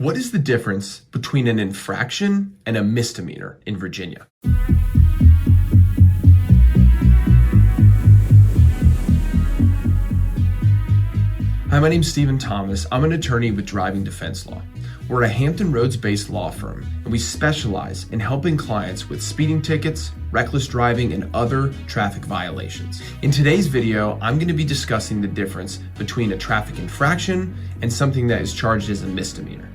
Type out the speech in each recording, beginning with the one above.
What is the difference between an infraction and a misdemeanor in Virginia? Hi, my name's Stephen Thomas. I'm an attorney with Driving Defense Law. We're a Hampton Roads based law firm, and we specialize in helping clients with speeding tickets, reckless driving, and other traffic violations. In today's video, I'm going to be discussing the difference between a traffic infraction and something that is charged as a misdemeanor.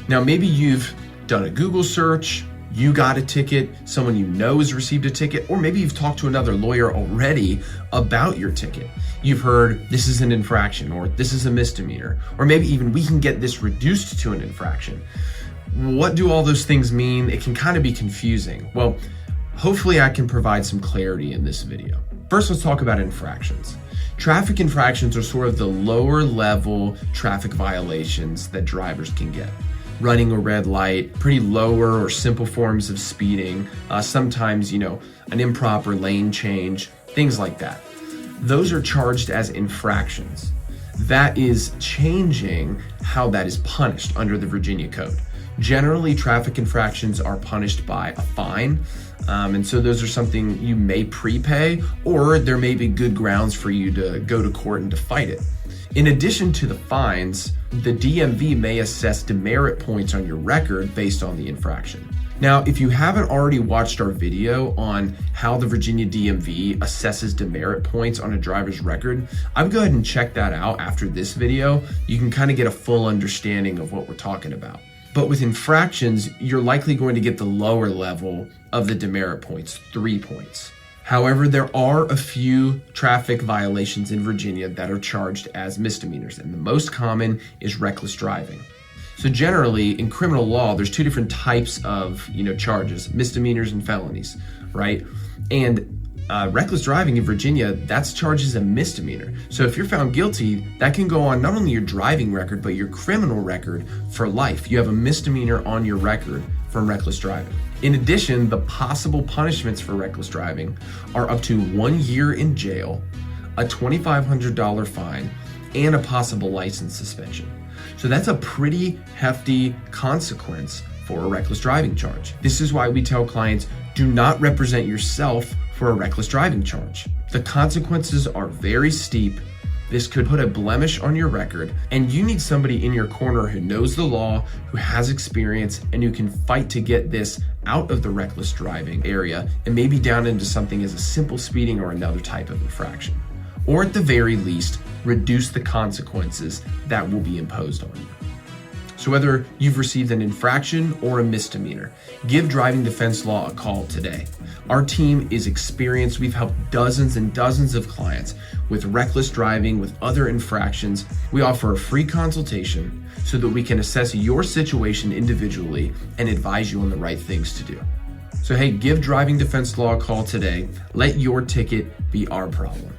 Now, maybe you've done a Google search, you got a ticket, someone you know has received a ticket, or maybe you've talked to another lawyer already about your ticket. You've heard this is an infraction or this is a misdemeanor, or maybe even we can get this reduced to an infraction. What do all those things mean? It can kind of be confusing. Well, hopefully I can provide some clarity in this video. First, let's talk about infractions. Traffic infractions are sort of the lower level traffic violations that drivers can get. Running a red light, pretty lower or simple forms of speeding, sometimes, an improper lane change, things like that. Those are charged as infractions. That is changing how that is punished under the Virginia Code. Generally, traffic infractions are punished by a fine, and so those are something you may prepay, or there may be good grounds for you to go to court and to fight it. In addition to the fines, the DMV may assess demerit points on your record based on the infraction. Now, if you haven't already watched our video on how the Virginia DMV assesses demerit points on a driver's record, I would go ahead and check that out after this video. You can kind of get a full understanding of what we're talking about. But with infractions, you're likely going to get the lower level of the demerit points, 3 points. However, there are a few traffic violations in Virginia that are charged as misdemeanors, and the most common is reckless driving. So generally, in criminal law, there's two different types of charges, misdemeanors and felonies, right? And reckless driving in Virginia, that's charged as a misdemeanor. So if you're found guilty, that can go on not only your driving record, but your criminal record for life. You have a misdemeanor on your record from reckless driving. In addition, the possible punishments for reckless driving are up to 1 year in jail, a $2,500 fine, and a possible license suspension. So that's a pretty hefty consequence for a reckless driving charge. This is why we tell clients, do not represent yourself for a reckless driving charge. The consequences are very steep. This could put a blemish on your record, and you need somebody in your corner who knows the law, who has experience, and who can fight to get this out of the reckless driving area and maybe down into something as a simple speeding or another type of infraction. Or at the very least, reduce the consequences that will be imposed on you. So whether you've received an infraction or a misdemeanor, give Driving Defense Law a call today. Our team is experienced. We've helped dozens and dozens of clients with reckless driving, with other infractions. We offer a free consultation so that we can assess your situation individually and advise you on the right things to do. So hey, give Driving Defense Law a call today. Let your ticket be our problem.